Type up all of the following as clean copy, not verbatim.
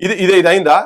ఇది అయిందా?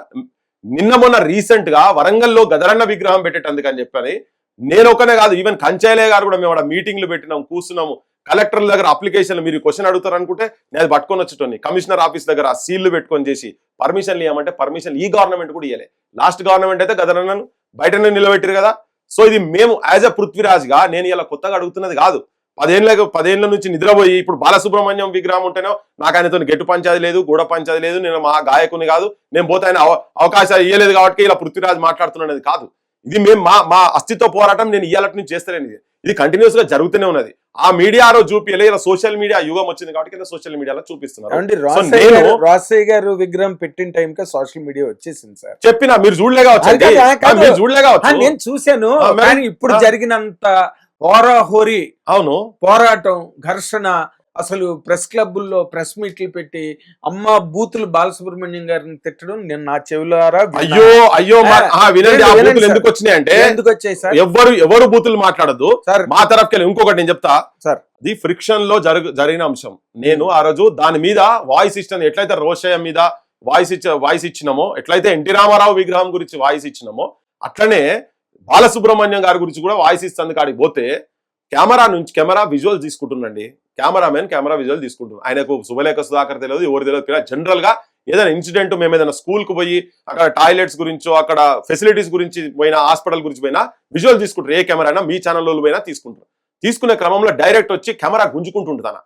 నిన్న మొన్న రీసెంట్ గా వరంగల్లో గదరన్న విగ్రహం పెట్టేటందుకు అని చెప్పని నేను ఒకనే కాదు, ఈవెన్ కంచైలే గారు కూడా మేము మీటింగ్లు పెట్టినాం, కూర్చున్నాము. కలెక్టర్ల దగ్గర అప్లికేషన్లు మీరు క్వశ్చన్ అడుగుతారు అనుకుంటే నేను అది పట్టుకొని వచ్చేటోని కమిషనర్ ఆఫీస్ దగ్గర సీళ్లు పెట్టుకొని చేసి పర్మిషన్లు ఇవ్వమంటే పర్మిషన్ ఈ గవర్నమెంట్ కూడా ఇవ్వలే. లాస్ట్ గవర్నమెంట్ అయితే గదరన్నను బయటనే నిలబెట్టారు కదా. సో ఇది మేము యాజ్ అ పృథ్వీరాజ్ గా నేను ఇలా కొత్తగా అడుగుతున్నది కాదు. 10 ఏళ్ల నుంచి నిద్రపోయి ఇప్పుడు బాలసుబ్రహ్మణ్యం విగ్రహం ఉంటేనో నాకు ఆయనతో గెట్టు పంచాది లేదు, గూడ పంచాది లేదు, నేను మా గాయకుని కాదు, నేను పోతే ఆయన అవకాశాలు ఇవ్వలేదు కాబట్టి ఇలా పృథ్వీరాజ్ మాట్లాడుతున్నది కాదు. ఇది మేము మా అస్తిత్వ పోరాటం నేను ఇయ్యాలటి నుంచి చేస్తలేను. ఇది కంటిన్యూస్ గా జరుగుతూనే ఉన్నది. ఆ మీడియా చూపియలే, ఇలా సోషల్ మీడియా యుగం వచ్చింది కాబట్టి సోషల్ మీడియాలో చూపిస్తున్నారు. రాజశేఖర్ గారు విగ్రహం పెట్టిన టైం కా సోషల్ మీడియా వచ్చేసింది సార్. చెప్పినా మీరు చూడలేగా వచ్చి నేను చూశాను. కానీ ఇప్పుడు జరిగినంత హోరాహోరీ అవును పోరాటం, ఘర్షణ, అసలు ప్రెస్ క్లబ్బుల్లో ప్రెస్ మీట్లు పెట్టి అమ్మ బూతులు బాలసుబ్రహ్మణ్యం గారిని తిట్టడం నేను నా చెవులారా అయ్యో వినండి. ఆ బూతులు ఎందుకు వచ్చినాయి అంటే ఎందుకు వచ్చాయి సార్? ఎవరు బూతులు మాట్లాడదు సార్ మా తరఫుకెళ్ళి. ఇంకొకటి నేను చెప్తా సార్, అది ఫ్రిక్షన్ లో జరిగిన అంశం. నేను ఆ రోజు దాని మీద వాయిస్ ఇచ్చిన, ఎట్లయితే రోషయ్య మీద వాయిస్ ఇచ్చినామో, ఎట్లయితే ఎన్టీ రామారావు విగ్రహం గురించి వాయిస్ ఇచ్చినామో, అట్లనే బాలసుబ్రహ్మణ్యం గారి గురించి కూడా వాయిస్ ఇస్తుంది. కాడికి పోతే కెమెరా విజువల్ తీసుకుంటుండండి. కెమెరామెన్ కెమెరా విజువల్ తీసుకుంటున్నాం. ఆయనకు శుభలేఖ సుధాకర్ తెలియదు, ఎవరు తెలియదు. జనరల్ గా ఏదైనా ఇన్సిడెంట్, మేము ఏదైనా స్కూల్ కు పోయి అక్కడ టాయిలెట్స్ గురించో, అక్కడ ఫెసిలిటీస్ గురించి పోయినా, హాస్పిటల్ గురించి పోయినా విజువల్ తీసుకుంటారు. ఏ కెమెరా అయినా మీ ఛానల్లో పోయినా తీసుకుంటారు. తీసుకునే క్రమంలో డైరెక్ట్ వచ్చి కెమెరా గుంజుకుంటుంటాను.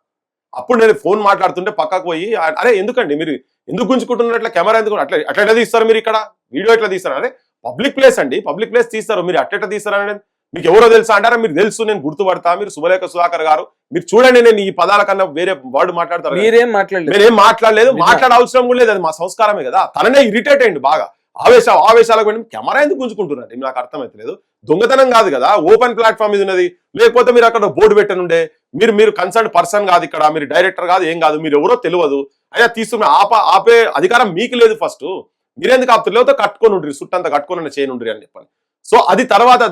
అప్పుడు నేను ఫోన్ మాట్లాడుతుంటే పక్కకు పోయి, అరే ఎందుకండి మీరు ఎందుకు గుంజుకుంటున్నట్ల కెమెరా ఎందుకు అట్లా తీస్తారు, మీరు ఇక్కడ వీడియో ఎట్లా తీస్తారు? అరే పబ్లిక్ ప్లేస్ అండి, పబ్లిక్ ప్లేస్ తీస్తారు, మీరు అట్లా తీస్తారు అనేది మీకు ఎవరో తెలుసా అంటారా? మీరు తెలుసు, నేను గుర్తుపడతా, మీరు శుభలేఖ సుధాకర్ గారు, మీరు చూడండి, నేను ఈ పదాల కన్నా వేరే వర్డ్ మాట్లాడతారు. మీరేం మాట్లాడలేదు, మీరేం మాట్లాడలేదు, మాట్లాడే అవసరం కూడా లేదు, అది మా సంస్కారమే కదా. తననే ఇరిటేట్ అయ్యండి బాగా, ఆవేశాలకు వెళ్ళి కెమెరా ఎందుకు గుంజుకుంటున్నారు నాకు అర్థమైతలేదు. దొంగతనం కాదు కదా, ఓపెన్ ప్లాట్ఫామ్ ఇది ఉన్నది. లేకపోతే మీరు అక్కడ బోర్డు పెట్టనుండే, మీరు కన్సర్న్ పర్సన్ కాదు, ఇక్కడ మీరు డైరెక్టర్ కాదు, ఏం కాదు, మీరు ఎవరో తెలియదు, అయినా తీసుకున్న ఆపే అధికారం మీకు లేదు. ఫస్ట్ మీరెందుకు ఆపుతారు? లేకపోతే కట్టుకొని ఉండ్రి, చుట్టంతా కట్టుకొని చేయను ఉండ్రి అని చెప్పాలి. సో అది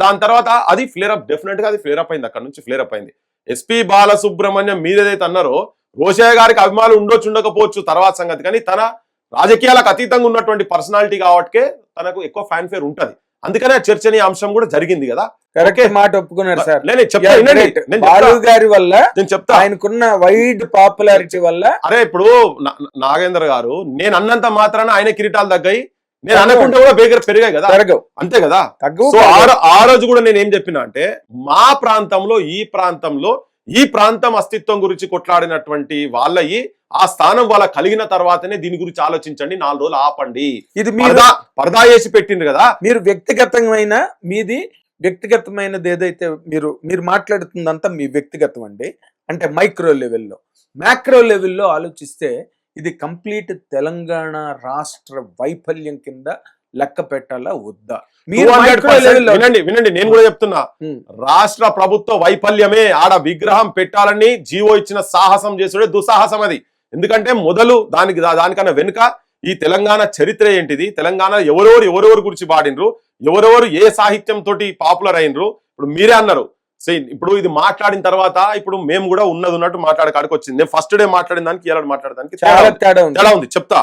దాని తర్వాత అది ఫ్లేరప్, డెఫినెట్ గా అది ఫ్లేరప్ అయింది. అక్కడ నుంచి ఫ్లేరప్ అయింది. ఎస్పీ బాలసుబ్రహ్మణ్యం మీరేదైతే అన్నారో, రోషయ్య గారికి అభిమానులు ఉండకపోవచ్చు తర్వాత సంగతి, కానీ తన రాజకీయాలకు అతీతంగా ఉన్నటువంటి పర్సనాలిటీ కాబట్టే తనకు ఎక్కువ ఫ్యాన్ ఫేర్ ఉంటది. అందుకనే చర్చనీయ అంశం కూడా జరిగింది కదా. కరెక్ట్ మాట ఒప్పుకున్నారు సార్. బాలు గారి వల్ల నేను చెప్తా, ఆయనకున్న వైడ్ పాపులారిటీ వల్ల. అరే ఇప్పుడు నాగేంద్ర గారు నేను అన్నంత మాత్రాన ఆయన కిరీటాలు తగ్గాయి, నేను అనుకుంటే కూడా పెరిగాయి కదా, అంతే కదా. సో ఆ రోజు కూడా నేను ఏం చెప్పినా అంటే, మా ప్రాంతంలో ఈ ప్రాంతం అస్తిత్వం గురించి కొట్లాడినటువంటి వాళ్ళయి ఆ స్థానం వాళ్ళ కలిగిన తర్వాతనే దీని గురించి ఆలోచించండి, 4 రోజులు ఆపండి. ఇది పరదా వేసి పెట్టిండ్రు కదా. మీరు వ్యక్తిగతమైనది ఏదైతే మీరు మాట్లాడుతుందంతా మీ వ్యక్తిగతం అండి. అంటే మైక్రో లెవెల్లో, మ్యాక్రో లెవెల్లో ఆలోచిస్తే ఇది కంప్లీట్ తెలంగాణ రాష్ట్ర వైఫల్యం కింద లెక్క పెట్టాలా వద్దా? వినండి, నేను కూడా చెప్తున్నా, రాష్ట్ర ప్రభుత్వ వైఫల్యమే. ఆడ విగ్రహం పెట్టాలని జీవో ఇచ్చిన సాహసం చేసుడే దుస్సాహసం అది. ఎందుకంటే మొదలు దానికన్నా వెనుక ఈ తెలంగాణ చరిత్ర ఏంటిది, తెలంగాణ ఎవరెవరు గురించి పాడినరు, ఎవరెవరు ఏ సాహిత్యం తోటి పాపులర్ అయినరు. ఇప్పుడు మీరే అన్నారు, ఇప్పుడు ఇది మాట్లాడిన తర్వాత ఇప్పుడు మేము కూడా ఉన్నట్టు మాట్లాడకాడికి వచ్చింది. నేను ఫస్ట్ డే మాట్లాడిన దానికి ఇలా మాట్లాడడానికి తేడా ఉంది. చెప్తా,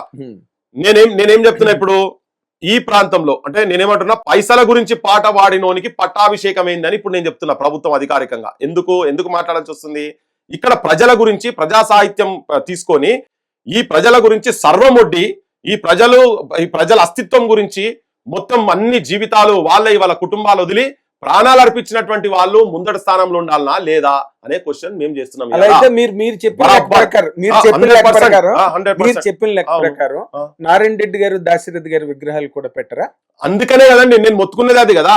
నేనేం చెప్తున్నా, ఇప్పుడు ఈ ప్రాంతంలో అంటే నేనేమంటున్నా, పైసల గురించి పాట పాడినోనికి పట్టాభిషేకం అయిందని ఇప్పుడు నేను చెప్తున్నా ప్రభుత్వం అధికారికంగా. ఎందుకు మాట్లాడాల్సి వస్తుంది? ఇక్కడ ప్రజల గురించి, ప్రజా సాహిత్యం తీసుకొని ఈ ప్రజల గురించి సర్వమొడ్డి, ఈ ప్రజల అస్తిత్వం గురించి మొత్తం అన్ని జీవితాలు వాళ్ళ కుటుంబాలు వదిలి ప్రాణాలు అర్పించినటువంటి వాళ్ళు ముందటి స్థానంలో ఉండాలనా లేదా అనే క్వశ్చన్ మేము చేస్తున్నాం. మీరు చెప్పిన లెక్క ప్రకారం నారాయణ రెడ్డి గారు, దాశరథి గారి విగ్రహాలు కూడా పెట్టరా? అందుకనే కదండి నేను మొత్తుకునేది అది కదా.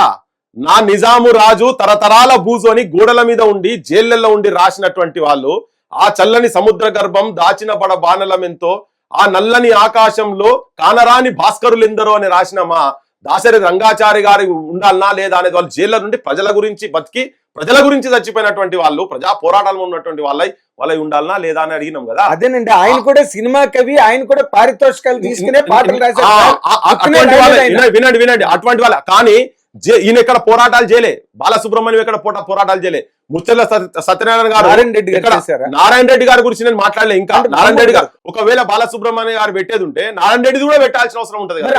నా నిజాము రాజు తరతరాల బూజోని గోడల మీద ఉండి జైళ్లలో ఉండి రాసినటువంటి వాళ్ళు, ఆ చల్లని సముద్ర గర్భం దాచిన బాణలమెంతో, ఆ నల్లని ఆకాశంలో కానరాని భాస్కరులెందరో అని రాసిన మా దాశరథి రంగాచారి గారి ఉండాలనా లేదా అనేది వాళ్ళు జైళ్ళ నుండి ప్రజల గురించి బతికి ప్రజల గురించి చచ్చిపోయినటువంటి వాళ్ళు, ప్రజా పోరాటాలు ఉన్నటువంటి వాళ్ళై ఉండాలనా లేదా అని అడిగినాం కదా. అదేనండి, ఆయన కూడా సినిమా కవి, ఆయన కూడా పారితోషికాలు తీసుకునే పాటలు రాశారు. వినండి అటువంటి వాళ్ళ. కానీ ఈయన ఎక్కడ పోరాటాలు చేయలే, బాలసుబ్రహ్మణ్యం ఎక్కడ పోరాటాలు చేయలే, ముచ్చర్ల సత్యనారాయణ గారు, నారాయణ రెడ్డి గారి గురించి నేను మాట్లాడలే. ఇంకా నారాయణ రెడ్డి గారు ఒకవేళ బాలసుబ్రహ్మణ్యం గారు పెట్టేది ఉంటే నారాయణ రెడ్డి కూడా పెట్టాల్సిన అవసరం ఉంటది కదా.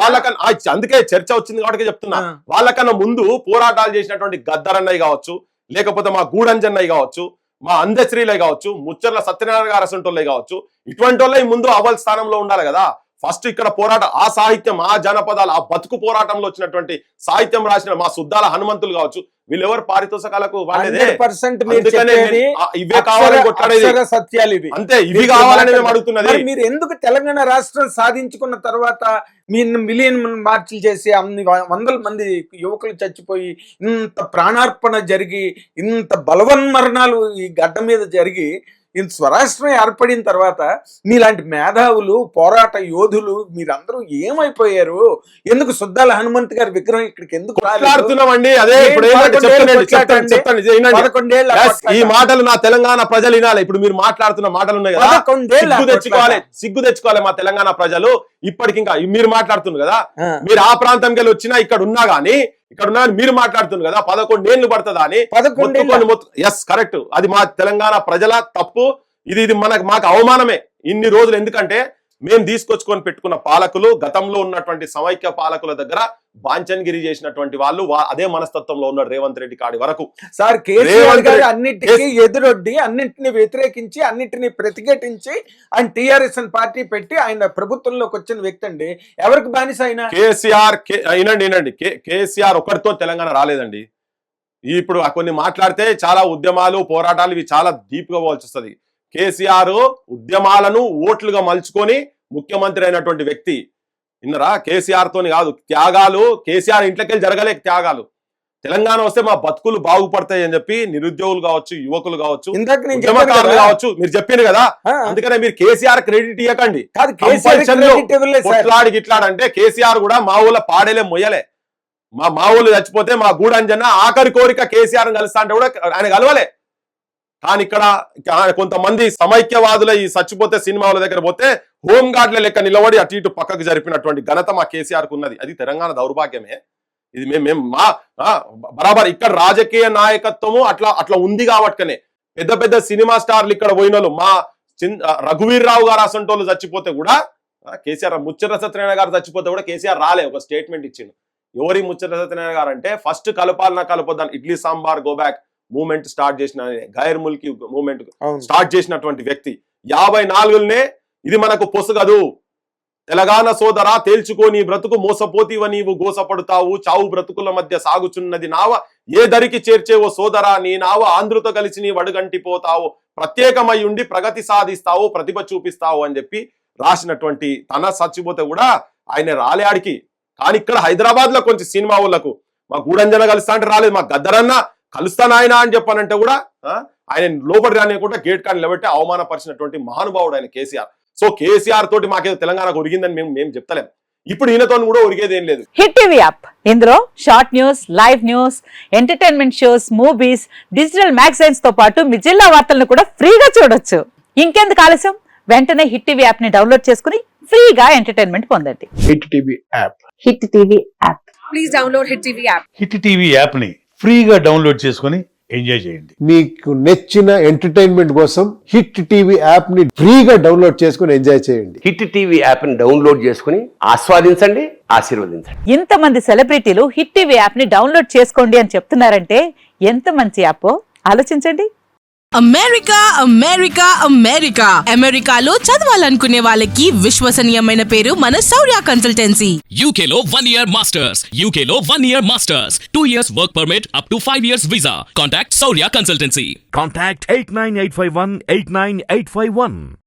వాళ్ళకన్నా అందుకే చర్చ వచ్చింది కాబట్టి చెప్తున్నా, వాళ్ళకన్నా ముందు పోరాటాలు చేసినటువంటి గద్దరన్నయ్య కావచ్చు, లేకపోతే మా గూడంజన్నయ్య కావచ్చు, మా అందశ్రీలే కావచ్చు, ముచ్చర్ల సత్యనారాయణ గారు అసంటోళ్ళే కావచ్చు, ఇటువంటి వాళ్ళే ముందు అవ్వల్ స్థానంలో ఉండాలి కదా. ఫస్ట్ ఇక్కడ పోరాటం, ఆ సాహిత్యం, ఆ జనపదాలు, ఆ బతుకు పోరాటంలో వచ్చినటువంటి సాహిత్యం రాసిన మా సుద్దాల హనుమంతులు కావచ్చు, వీళ్ళెవరు పారితోషకాలకు ఇవే కావాలని కొట్లాడేది సత్యాలు ఇవి అంతే, ఇవి కావాలని మేము అడుగుతున్నది. మీరు ఎందుకు తెలంగాణ రాష్ట్రం సాధించుకున్న తర్వాత మిలియన్ మార్చిలు చేసి అన్ని వందల మంది యువకులు చచ్చిపోయి, ఇంత ప్రాణార్పణ జరిగి, ఇంత బలవన్మరణాలు ఈ గడ్డ మీద జరిగి, ఇంత స్వరాష్ట్రం ఏర్పడిన తర్వాత మీలాంటి మేధావులు, పోరాట యోధులు మీరందరూ ఏమైపోయారు? ఎందుకు సుద్దాల హనుమంత్ గారి విగ్రహం ఇక్కడికి ఎందుకు మాట్లాడుతున్నామండి? అదే ఈ మాటలు నా తెలంగాణ ప్రజలు వినాలి. ఇప్పుడు మీరు మాట్లాడుతున్న మాటలు ఉన్నాయి కదా, సిగ్గు తెచ్చుకోవాలి మా తెలంగాణ ప్రజలు. ఇప్పటికి ఇంకా మీరు మాట్లాడుతున్నారు కదా, మీరు ఆ ప్రాంతంకి వెళ్ళి వచ్చినా ఇక్కడ ఉన్నా గానీ మీరు మాట్లాడుతున్నారు కదా 11 ఏళ్ళు పడుతుందా అని. ఎస్ కరెక్ట్, అది మా తెలంగాణ ప్రజల తప్పు. ఇది మాకు అవమానమే ఇన్ని రోజులు. ఎందుకంటే మేము తీసుకొచ్చుకొని పెట్టుకున్న పాలకులు, గతంలో ఉన్నటువంటి సమైక్య పాలకుల దగ్గర బాంచన్గిరి చేసినటువంటి వాళ్ళు అదే మనస్తత్వంలో ఉన్నాడు రేవంత్ రెడ్డి కాడి వరకు. సార్ కేసీఆర్ గారు అన్నిటికీ ఎదురొడ్డి, అన్నింటినీ వ్యతిరేకించి, అన్నింటినీ ప్రతిఘటించి ఆయన టీఆర్ఎస్ పార్టీ పెట్టి ఆయన ప్రభుత్వంలోకి వచ్చిన వ్యక్తి అండి. ఎవరికి బానిస అయినా కేసీఆర్. వినండి, కేసీఆర్ ఒకరితో తెలంగాణ రాలేదండి. ఇప్పుడు కొన్ని మాట్లాడితే చాలా ఉద్యమాలు, పోరాటాలు ఇవి చాలా డీప్ గా పోవాల్సి వస్తుంది. కేసీఆర్ ఉద్యమాలను ఓట్లుగా మలుచుకొని ముఖ్యమంత్రి అయినటువంటి వ్యక్తి. విన్నరా? కేసీఆర్ తోని కాదు త్యాగాలు, కేసీఆర్ ఇంట్లోకెళ్ళి జరగలే త్యాగాలు. తెలంగాణ వస్తే మా బతుకులు బాగుపడతాయి అని చెప్పి నిరుద్యోగులు కావచ్చు, యువకులు కావచ్చు, ఉద్యమకారులు కావచ్చు మీరు చెప్పింది కదా. అందుకనే మీరు కేసీఆర్ క్రెడిట్ ఇవ్వకండి. కొట్లాడి గిట్లాడంటే కేసీఆర్ కూడా మా ఊళ్ళో పాడేలే మొయ్యలే. మా ఊళ్ళు చచ్చిపోతే మా గూడంజన్న ఆఖరి కోరిక కేసీఆర్ కలుస్తా అంటే కూడా ఆయన కలవలే. కానీ ఇక్కడ కొంతమంది సమైక్యవాదుల ఈ చచ్చిపోతే సినిమా వాళ్ళ దగ్గర పోతే హోంగార్డ్ల లెక్క నిలబడి అటు ఇటు పక్కకు జరిపినటువంటి ఘనత మా కేసీఆర్ కు ఉన్నది. అది తెలంగాణ దౌర్భాగ్యమే. ఇది మేము బరాబర్ ఇక్కడ రాజకీయ నాయకత్వము అట్లా ఉంది కాబట్టినే పెద్ద పెద్ద సినిమా స్టార్లు ఇక్కడ పోయినోళ్ళు, మా రఘువీర్ రావు గారు అసంటోళ్ళు చచ్చిపోతే కూడా కేసీఆర్, ముచ్చర్ల సత్యనారాయణ గారు చచ్చిపోతే కూడా కేసీఆర్ రాలే, ఒక స్టేట్మెంట్ ఇచ్చిండు. ఎవరి ముచ్చర్ల సత్యనారాయణ గారు అంటే ఫస్ట్ కలపాలన్నా కలపొద్దాని idli sambar go back movement start చేసిన, గైర్ ముల్కీ మూవ్మెంట్ స్టార్ట్ చేసినటువంటి వ్యక్తి. 54నే ఇది మనకు పొసగదు, తెలంగాణ సోదరా తేల్చుకో నీ బ్రతుకు, మోసపోతీవ నీవు గోసపడుతావు, చావు బ్రతుకుల మధ్య సాగుచున్నది నావ, ఏ దరికి చేర్చేవో సోదరా నీ నావ, ఆంధ్రుతో కలిసి నీ వడుగంటిపోతావు, ప్రత్యేకమై ఉండి ప్రగతి సాధిస్తావు, ప్రతిభ చూపిస్తావు అని చెప్పి రాసినటువంటి తన చచ్చిపోతే కూడా ఆయన రాలే ఆడికి. కానీ ఇక్కడ హైదరాబాద్ లో కొంచెం సినిమా వాళ్ళకు మా గూడంజన కలుస్తా అంటే రాలేదు, మా గద్దరన్న కలుస్తాను ఆయన అని చెప్పానంటే కూడా ఆయన లోపలి రానియకుండా గేట్ కాడ నిలబెట్టి అవమానపరిచినటువంటి మహానుభావుడు ఆయన కేసీఆర్. సో కేసీఆర్ తోటి మాకేదో తెలంగాణకు ఒరిగిందని మేము చెప్తలేం. ఇప్పుడు ఈయనతో కూడా ఒరిగేది ఏం లేదు. హిట్ టీవీ యాప్, ఇందులో short news, live news, entertainment shows, movies, digital magazines తో పాటు మీ జిల్లా వార్తలను కూడా ఫ్రీగా చూడొచ్చు. ఇంకెందుకు ఆలస్యం, వెంటనే హిట్ టీవీ యాప్ ని డౌన్లోడ్ చేసుకుని ఫ్రీగా ఎంటర్టైన్మెంట్ పొందండి. Hit TV app. Hit TV app. Please download hit TV app. Hit TV app ని ఫ్రీగా డౌన్లోడ్ చేసుకుని ఎంజాయ్ చేయండి. మీకు నచ్చిన ఎంటర్టైన్మెంట్ కోసం హిట్ టీవీ యాప్ ని ఫ్రీగా డౌన్లోడ్ చేసుకుని ఎంజాయ్ చేయండి. హిట్ టీవీ యాప్ ని డౌన్లోడ్ చేసుకుని ఆస్వాదించండి, ఆశీర్వదించండి. ఇంతమంది సెలబ్రిటీలు హిట్ టీవీ యాప్ ని డౌన్లోడ్ చేసుకోండి అని చెప్తున్నారంటే ఎంత మంచి యాప్ ఆలోచించండి. అమెరికా అమెరికా అమెరికా అమెరికాలో చదవాలనుకునే వాళ్ళకి విశ్వసనీయమైన పేరు మన శౌర్య కన్సల్టెన్సీ. UK లో 1 year masters, UK లో 1 year masters, 2 years work permit up to 5 years visa. Contact Saurya Consultancy. Contact 89851 89851.